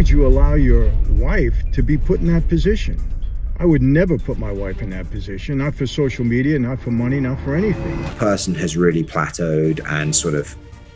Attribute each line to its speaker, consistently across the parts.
Speaker 1: would you allow your wife to be put in that position? I would never put my wife in that position, not for social media, not for money, not for anything.
Speaker 2: The person has really plateaued and sort of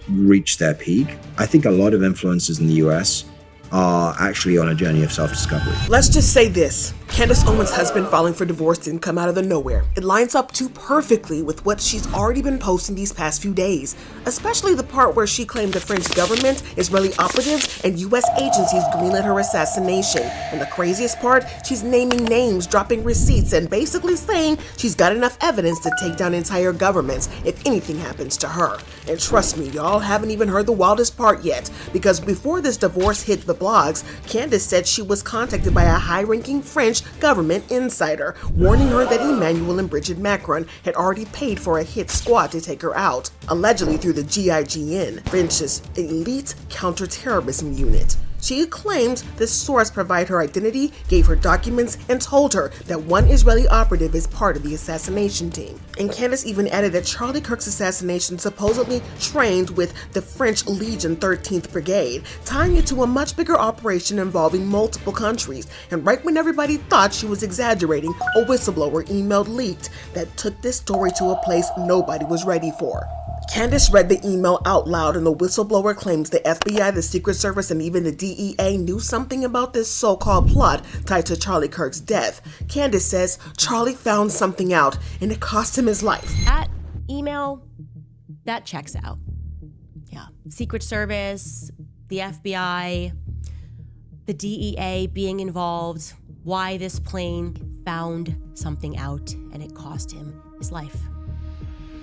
Speaker 2: reached their peak. I think a lot of influencers in the US are actually on a journey of self-discovery.
Speaker 3: Let's just say this. Candace Owens' husband filing for divorce didn't come out of the nowhere. It lines up too perfectly with what she's already been posting these past few days, especially the part where she claimed the French government, Israeli operatives, and US agencies greenlit her assassination. And the craziest part, she's naming names, dropping receipts, and basically saying she's got enough evidence to take down entire governments if anything happens to her. And trust me, y'all haven't even heard the wildest part yet, because before this divorce hit the blogs, Candace said she was contacted by a high-ranking French government insider, warning her that Emmanuel and Brigitte Macron had already paid for a hit squad to take her out, allegedly through the GIGN, French's elite counter-terrorism unit. She claims this source provided her identity, gave her documents, and told her that one Israeli operative is part of the assassination team. And Candace even added that Charlie Kirk's assassination supposedly trained with the French Legion 13th Brigade, tying it to a much bigger operation involving multiple countries. And right when everybody thought she was exaggerating, a whistleblower email leaked that took this story to a place nobody was ready for. Candace read the email out loud, and the whistleblower claims the FBI, the Secret Service, and even the DEA knew something about this so-called plot tied to Charlie Kirk's death. Candace says Charlie found something out, and it cost him his life.
Speaker 4: That email, that checks out. Yeah, Secret Service, the FBI, the DEA being involved, why this plane found something out, and it cost him his life.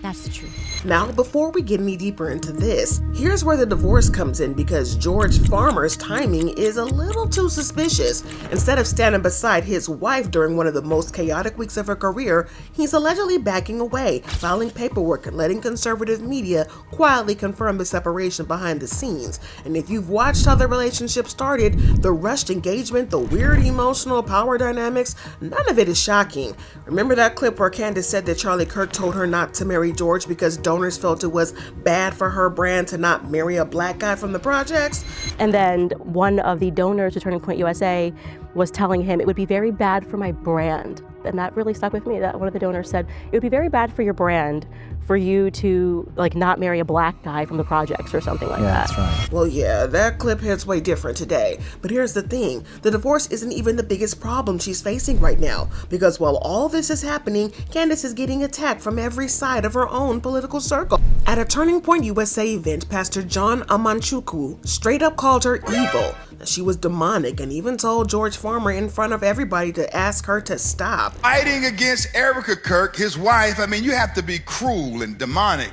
Speaker 4: That's the truth.
Speaker 3: Now, before we get any deeper into this, here's where the divorce comes in, because George Farmer's timing is a little too suspicious. Instead of standing beside his wife during one of the most chaotic weeks of her career, he's allegedly backing away, filing paperwork and letting conservative media quietly confirm the separation behind the scenes. And if you've watched how the relationship started, the rushed engagement, the weird emotional power dynamics, none of it is shocking. Remember that clip where Candace said that Charlie Kirk told her not to marry George because donors felt it was bad for her brand to not marry a black guy from the projects?
Speaker 5: And then one of the donors to Turning Point USA was telling him it would be very bad for my brand. And that really stuck with me. That one of the donors said, it would be very bad for your brand for you to not marry a black guy from the projects or something like that.
Speaker 6: That's right.
Speaker 3: Well, yeah, that clip hits way different today. But here's the thing. The divorce isn't even the biggest problem she's facing right now. Because while all this is happening, Candace is getting attacked from every side of her own political circle. At a Turning Point USA event, Pastor John Amanchukwu straight up called her evil. She was demonic and even told George Farmer in front of everybody to ask her to stop.
Speaker 7: Fighting against Erica Kirk, his wife, you have to be cruel and demonic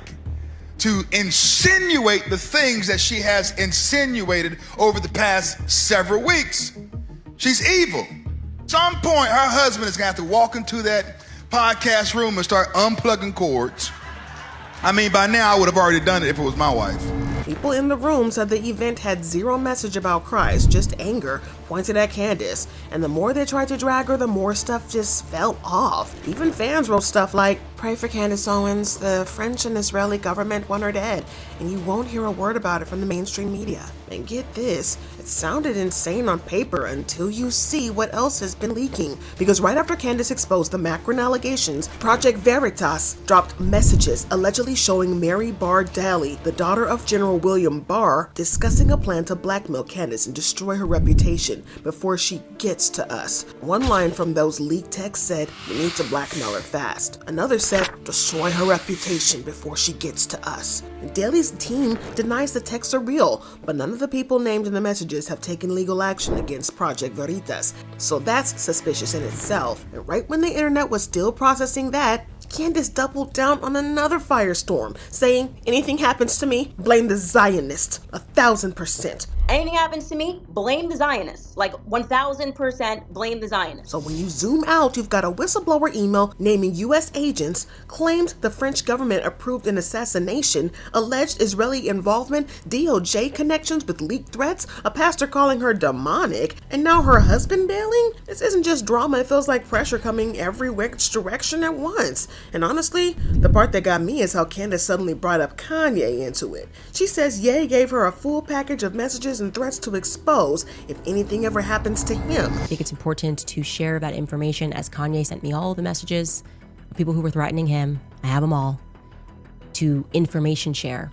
Speaker 7: to insinuate the things that she has insinuated over the past several weeks. She's evil. At some point, her husband is going to have to walk into that podcast room and start unplugging cords. By now, I would have already done it if it was my wife.
Speaker 3: People in the room said the event had zero message about Christ, just anger pointed at Candace. And the more they tried to drag her, the more stuff just fell off. Even fans wrote stuff like, "Pray for Candace Owens, the French and Israeli government want her dead," and you won't hear a word about it from the mainstream media. And get this, it sounded insane on paper until you see what else has been leaking. Because right after Candace exposed the Macron allegations, Project Veritas dropped messages allegedly showing Mary Barr Daly, the daughter of General William Barr, discussing a plan to blackmail Candace and destroy her reputation before she gets to us. One line from those leaked texts said, "We need to blackmail her fast." Another said, "Destroy her reputation before she gets to us." Daly's team denies the texts are real, but none of the people named in the messages have taken legal action against Project Veritas. So that's suspicious in itself. And right when the internet was still processing that, Candace doubled down on another firestorm, saying, "Anything happens to me, blame the Zionists, 1,000%.
Speaker 8: Anything happens to me, blame the Zionists. 1,000% blame the Zionists."
Speaker 3: So when you zoom out, you've got a whistleblower email naming US agents, claimed the French government approved an assassination, alleged Israeli involvement, DOJ connections with leaked threats, a pastor calling her demonic, and now her husband bailing? This isn't just drama, it feels like pressure coming every which direction at once. And honestly, the part that got me is how Candace suddenly brought up Kanye into it. She says Ye gave her a full package of messages charges and threats to expose if anything ever happens to him.
Speaker 4: I think it's important to share that information, as Kanye sent me all of the messages of people who were threatening him. I have them all. To information share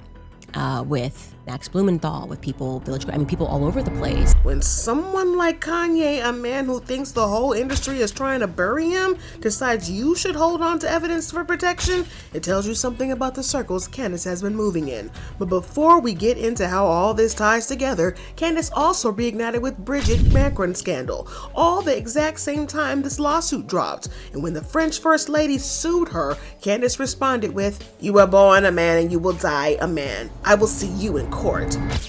Speaker 4: with Max Blumenthal, with people, people all over the place.
Speaker 3: When someone like Kanye, a man who thinks the whole industry is trying to bury him, decides you should hold on to evidence for protection, it tells you something about the circles Candace has been moving in. But before we get into how all this ties together, Candace also reignited with Brigitte Macron scandal, all the exact same time this lawsuit dropped. And when the French First Lady sued her, Candace responded with, "You were born a man and you will die a man. I will see you in court."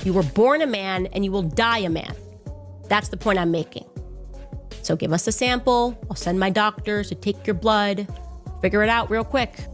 Speaker 4: You were born a man and you will die a man. That's the point I'm making. So give us a sample. I'll send my doctors to take your blood. Figure it out real quick.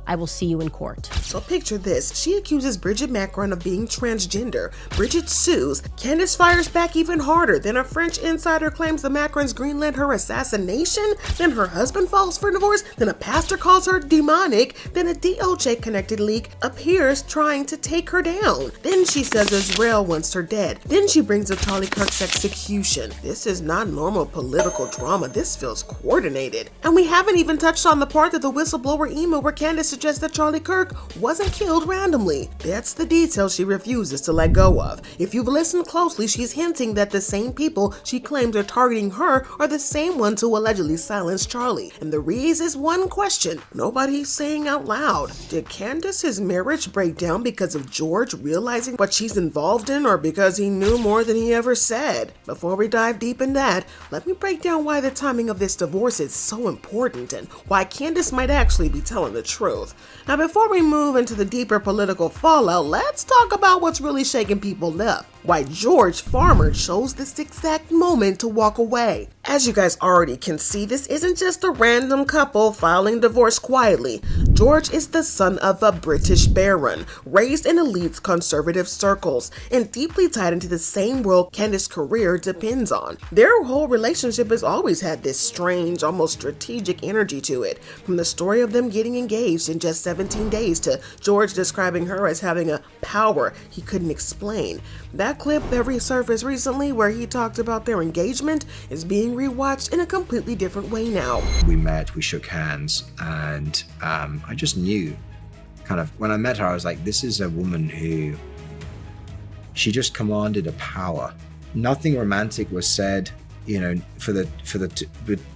Speaker 4: I will see you in court.
Speaker 3: So picture this. She accuses Brigitte Macron of being transgender. Brigitte sues. Candace fires back even harder. Then a French insider claims the Macrons greenlit her assassination. Then her husband files for divorce. Then a pastor calls her demonic. Then a DOJ-connected leak appears trying to take her down. Then she says Israel wants her dead. Then she brings up Charlie Kirk's execution. This is not normal political drama. This feels coordinated. And we haven't even touched on the part that the whistleblower email where Candace suggests that Charlie Kirk wasn't killed randomly. That's the detail she refuses to let go of. If you've listened closely, she's hinting that the same people she claims are targeting her are the same ones who allegedly silenced Charlie. And the reason is one question nobody's saying out loud. Did Candace's marriage break down because of George realizing what she's involved in, or because he knew more than he ever said? Before we dive deep in that, let me break down why the timing of this divorce is so important and why Candace might actually be telling the truth. Now, before we move into the deeper political fallout, let's talk about what's really shaking people up. Why George Farmer chose this exact moment to walk away. As you guys already can see, this isn't just a random couple filing divorce quietly. George is the son of a British baron, raised in elite conservative circles, and deeply tied into the same world Candace's career depends on. Their whole relationship has always had this strange, almost strategic energy to it, from the story of them getting engaged in just 17 days to George describing her as having a power he couldn't explain. That clip that resurfaced recently where he talked about their engagement is being rewatched in a completely different way now.
Speaker 2: We met, we shook hands, and I just knew, kind of, when I met her, I was like, this is a woman who, she just commanded a power. Nothing romantic was said, you know,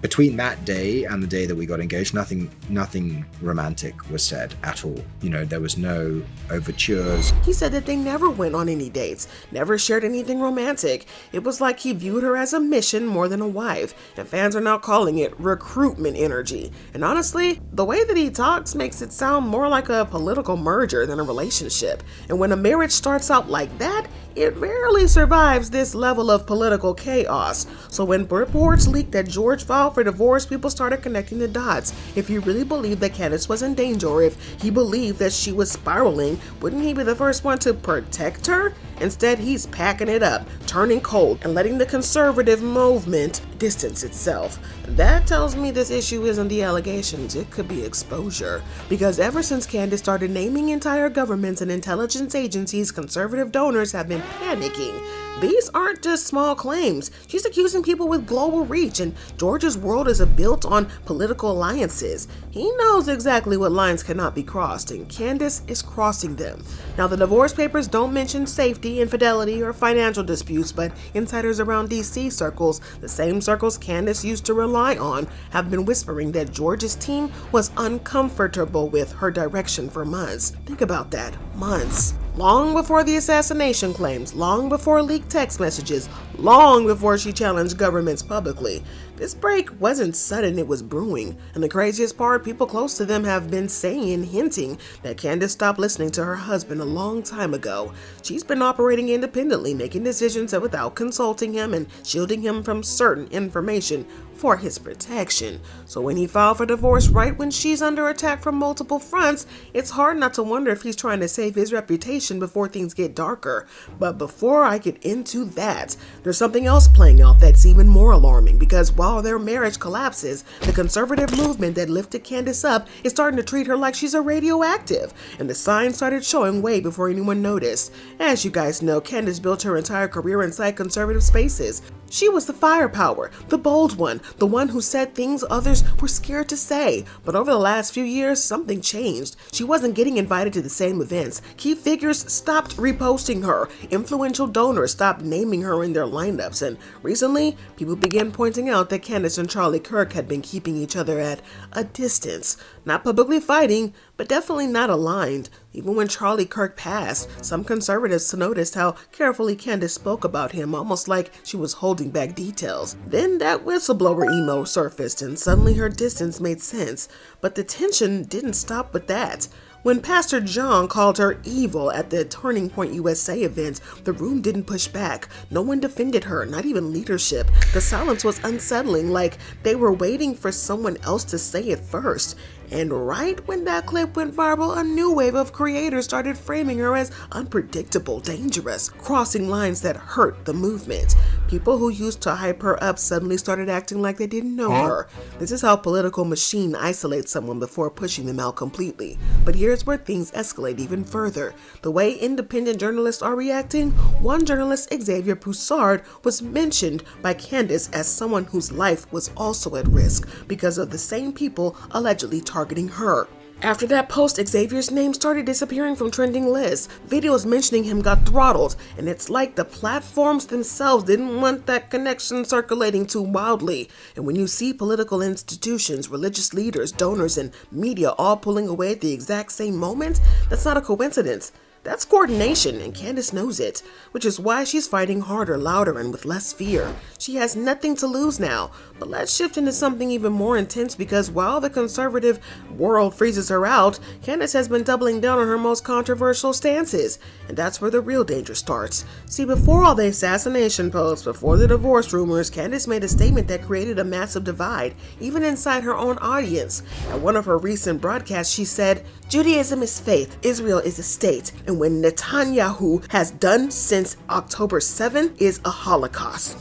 Speaker 2: between that day and the day that we got engaged, nothing romantic was said at all. You know, there was no overtures.
Speaker 3: He said that they never went on any dates, never shared anything romantic. It was like he viewed her as a mission more than a wife, and fans are now calling it recruitment energy. And honestly, the way that he talks makes it sound more like a political merger than a relationship. And when a marriage starts out like that, it rarely survives this level of political chaos. So when reports leaked that George filed for divorce, people started connecting the dots. If he really believed that Candace was in danger, or if he believed that she was spiraling, wouldn't he be the first one to protect her? Instead, he's packing it up, turning cold, and letting the conservative movement distance itself. That tells me this issue isn't the allegations, it could be exposure. Because ever since Candace started naming entire governments and intelligence agencies, conservative donors have been panicking. These aren't just small claims. She's accusing people with global reach, and George's world is built on political alliances. He knows exactly what lines cannot be crossed, and Candace is crossing them. Now, the divorce papers don't mention safety, infidelity, or financial disputes, but insiders around DC circles, the same circles Candace used to rely on, have been whispering that George's team was uncomfortable with her direction for months. Think about that, months. Long before the assassination claims, long before leaked text messages, long before she challenged governments publicly. This break wasn't sudden, it was brewing. And the craziest part, people close to them have been saying, hinting, that Candace stopped listening to her husband a long time ago. She's been operating independently, making decisions without consulting him and shielding him from certain information for his protection. So when he filed for divorce right when she's under attack from multiple fronts, it's hard not to wonder if he's trying to save his reputation before things get darker. But before I get into that, there's something else playing out that's even more alarming, because while their marriage collapses, the conservative movement that lifted Candace up is starting to treat her like she's a radioactive, and the signs started showing way before anyone noticed. As you guys know, Candace built her entire career inside conservative spaces. She was the firepower, the bold one, the one who said things others were scared to say. But over the last few years, something changed. She wasn't getting invited to the same events. Key figures stopped reposting her. Influential donors stopped naming her in their lineups. And recently, people began pointing out that Candace and Charlie Kirk had been keeping each other at a distance. Not publicly fighting, but definitely not aligned. Even when Charlie Kirk passed, some conservatives noticed how carefully Candace spoke about him, almost like she was holding back details. Then that whistleblower email surfaced, and suddenly her distance made sense. But the tension didn't stop with that. When Pastor John called her evil at the Turning Point USA event, the room didn't push back. No one defended her, not even leadership. The silence was unsettling, like they were waiting for someone else to say it first. And right when that clip went viral, a new wave of creators started framing her as unpredictable, dangerous, crossing lines that hurt the movement. People who used to hype her up suddenly started acting like they didn't know her. This is how political machine isolates someone before pushing them out completely. But here's where things escalate even further. The way independent journalists are reacting, one journalist, Xavier Poussard, was mentioned by Candace as someone whose life was also at risk because of the same people allegedly targeting her. After that post, Xavier's name started disappearing from trending lists. Videos mentioning him got throttled, and it's like the platforms themselves didn't want that connection circulating too wildly. And when you see political institutions, religious leaders, donors, and media all pulling away at the exact same moment, that's not a coincidence. That's coordination, and Candace knows it, which is why she's fighting harder, louder, and with less fear. She has nothing to lose now. But let's shift into something even more intense, because while the conservative world freezes her out, Candace has been doubling down on her most controversial stances, and that's where the real danger starts. See, before all the assassination posts, before the divorce rumors, Candace made a statement that created a massive divide, even inside her own audience. At one of her recent broadcasts, she said, "Judaism is faith, Israel is a state, and what Netanyahu has done since October 7th is a Holocaust."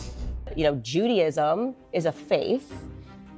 Speaker 5: You know, Judaism is a faith,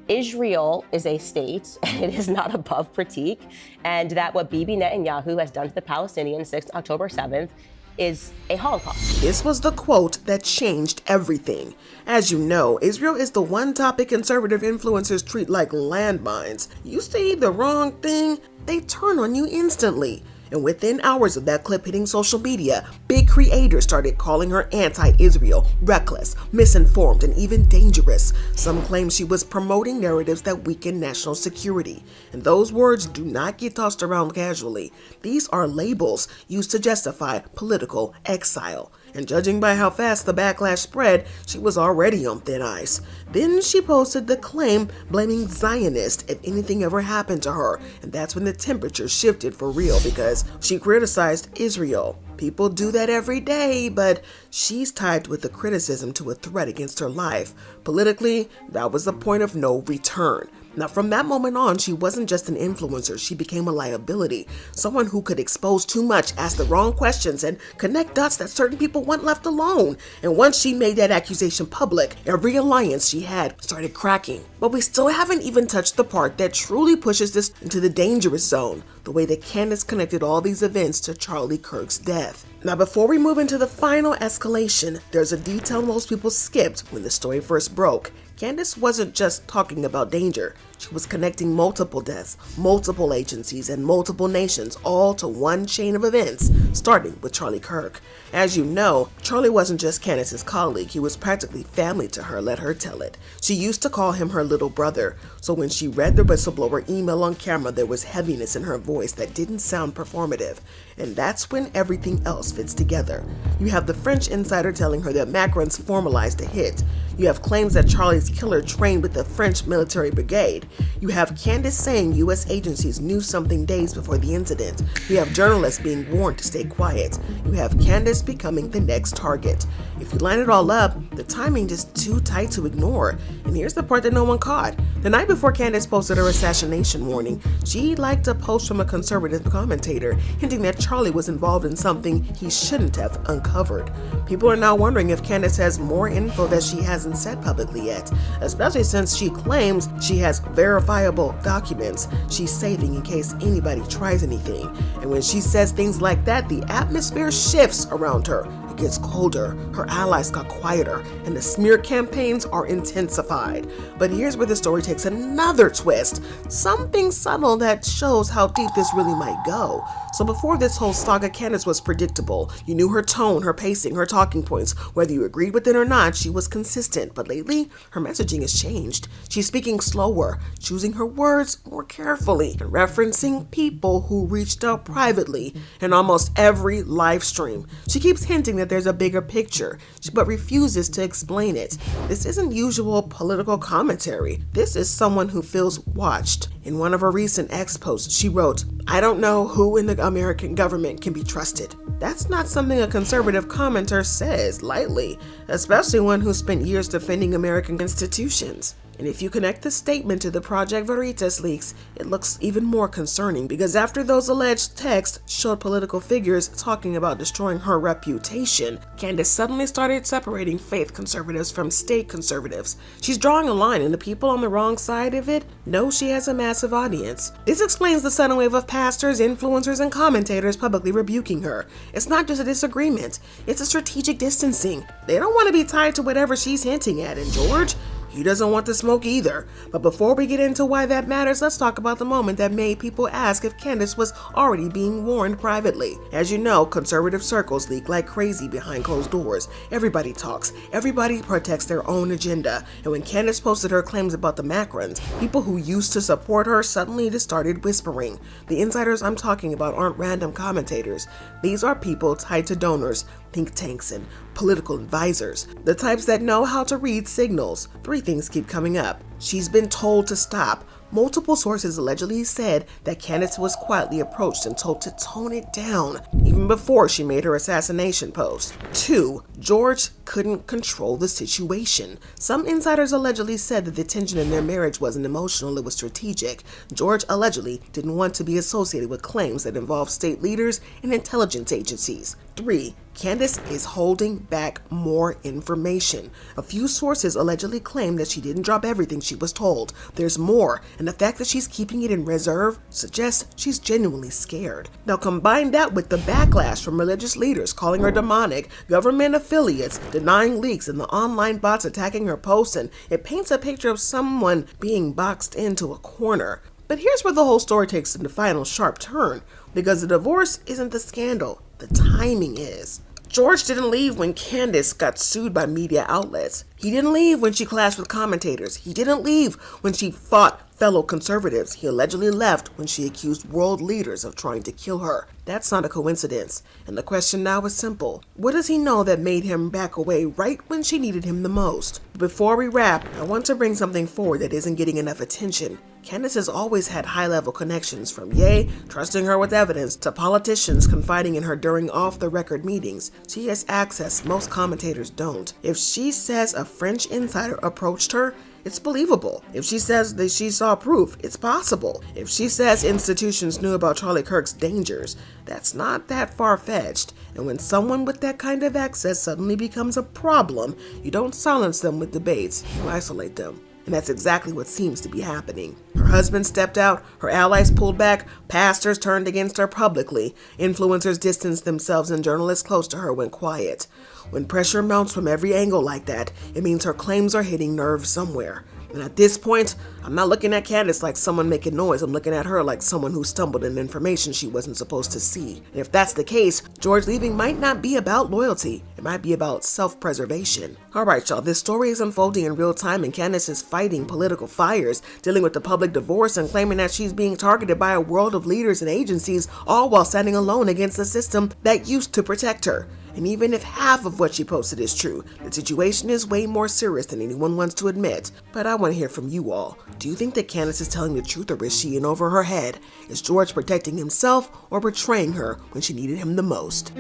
Speaker 5: Israel is a state, and it is not above critique, and that what Bibi Netanyahu has done to the Palestinians since October 7th is a Holocaust.
Speaker 3: This was the quote that changed everything. As you know, Israel is the one topic conservative influencers treat like landmines. You say the wrong thing, they turn on you instantly. And within hours of that clip hitting social media, big creators started calling her anti-Israel, reckless, misinformed, and even dangerous. Some claim she was promoting narratives that weaken national security. And those words do not get tossed around casually. These are labels used to justify political exile. And judging by how fast the backlash spread, she was already on thin ice. Then she posted the claim blaming Zionists if anything ever happened to her, and that's when the temperature shifted for real, because she criticized Israel. People do that every day, but she's tied with the criticism to a threat against her life. Politically, that was the point of no return. Now, from that moment on, she wasn't just an influencer, she became a liability. Someone who could expose too much, ask the wrong questions, and connect dots that certain people want left alone. And once she made that accusation public, every alliance she had started cracking. But we still haven't even touched the part that truly pushes this into the dangerous zone, the way that Candace connected all these events to Charlie Kirk's death. Now, before we move into the final escalation, there's a detail most people skipped when the story first broke. Candace wasn't just talking about danger. She was connecting multiple deaths, multiple agencies, and multiple nations, all to one chain of events, starting with Charlie Kirk. As you know, Charlie wasn't just Candace's colleague, he was practically family to her, let her tell it. She used to call him her little brother, so when she read the whistleblower email on camera, there was heaviness in her voice that didn't sound performative. And that's when everything else fits together. You have the French insider telling her that Macron's formalized a hit. You have claims that Charlie's killer trained with the French military brigade. You have Candace saying U.S. agencies knew something days before the incident. You have journalists being warned to stay quiet. You have Candace becoming the next target. If you line it all up, the timing is too tight to ignore. And here's the part that no one caught. The night before Candace posted her assassination warning, she liked a post from a conservative commentator hinting that Charlie was involved in something he shouldn't have uncovered. People are now wondering if Candace has more info that she hasn't said publicly yet, especially since she claims she has verifiable documents she's saving in case anybody tries anything. And when she says things like that, the atmosphere shifts around her. It gets colder, her allies got quieter, and the smear campaigns are intensified. But here's where the story takes another twist, something subtle that shows how deep this really might go. So before this whole saga, Candace was predictable. You knew her tone, her pacing, her talking points. Whether you agreed with it or not, she was consistent. But lately, her messaging has changed. She's speaking slower, choosing her words more carefully, and referencing people who reached out privately in almost every live stream. She keeps hinting that there's a bigger picture, but refuses to explain it. This isn't usual political commentary. This is someone who feels watched. In one of her recent X posts, she wrote, "I don't know who in the American government can be trusted." That's not something a conservative commenter says lightly, especially one who spent years defending American institutions. And if you connect the statement to the Project Veritas leaks, it looks even more concerning, because after those alleged texts showed political figures talking about destroying her reputation, Candace suddenly started separating faith conservatives from state conservatives. She's drawing a line, and the people on the wrong side of it know she has a massive audience. This explains the sudden wave of pastors, influencers, and commentators publicly rebuking her. It's not just a disagreement, it's a strategic distancing. They don't want to be tied to whatever she's hinting at, and George, he doesn't want the smoke either. But before we get into why that matters, let's talk about the moment that made people ask if Candace was already being warned privately. As you know, conservative circles leak like crazy behind closed doors. Everybody talks. Everybody protects their own agenda. And when Candace posted her claims about the Macrons, people who used to support her suddenly just started whispering. The insiders I'm talking about aren't random commentators. These are people tied to donors, think tanks, and political advisors, the types that know how to read signals. Three things keep coming up. She's been told to stop. Multiple sources allegedly said that Candace was quietly approached and told to tone it down, even before she made her assassination post. 2. George couldn't control the situation. Some insiders allegedly said that the tension in their marriage wasn't emotional, it was strategic. George allegedly didn't want to be associated with claims that involve state leaders and intelligence agencies. 3. Candace is holding back more information. A few sources allegedly claim that she didn't drop everything she was told. There's more, and the fact that she's keeping it in reserve suggests she's genuinely scared. Now combine that with the backlash from religious leaders calling her demonic, government affiliates denying leaks, and the online bots attacking her posts, and it paints a picture of someone being boxed into a corner. But here's where the whole story takes the final sharp turn, because the divorce isn't the scandal, the timing is. George didn't leave when Candace got sued by media outlets. He didn't leave when she clashed with commentators. He didn't leave when she fought fellow conservatives. He allegedly left when she accused world leaders of trying to kill her. That's not a coincidence. And the question now is simple. What does he know that made him back away right when she needed him the most? Before we wrap, I want to bring something forward that isn't getting enough attention. Candace has always had high-level connections, from Ye trusting her with evidence to politicians confiding in her during off-the-record meetings. She has access most commentators don't. If she says a French insider approached her, it's believable. If she says that she saw proof, it's possible. If she says institutions knew about Charlie Kirk's dangers, that's not that far-fetched. And when someone with that kind of access suddenly becomes a problem, you don't silence them with debates, you isolate them. And that's exactly what seems to be happening. Her husband stepped out, her allies pulled back, pastors turned against her publicly, influencers distanced themselves, and journalists close to her went quiet. When pressure mounts from every angle like that, it means her claims are hitting nerves somewhere. And at this point, I'm not looking at Candace like someone making noise. I'm looking at her like someone who stumbled in information she wasn't supposed to see. And if that's the case, George leaving might not be about loyalty. It might be about self-preservation. All right, y'all, this story is unfolding in real time, and Candace is fighting political fires, dealing with the public divorce, and claiming that she's being targeted by a world of leaders and agencies, all while standing alone against a system that used to protect her. And even if half of what she posted is true, the situation is way more serious than anyone wants to admit. But I want to hear from you all. Do you think that Candace is telling the truth, or is she in over her head? Is George protecting himself or betraying her when she needed him the most?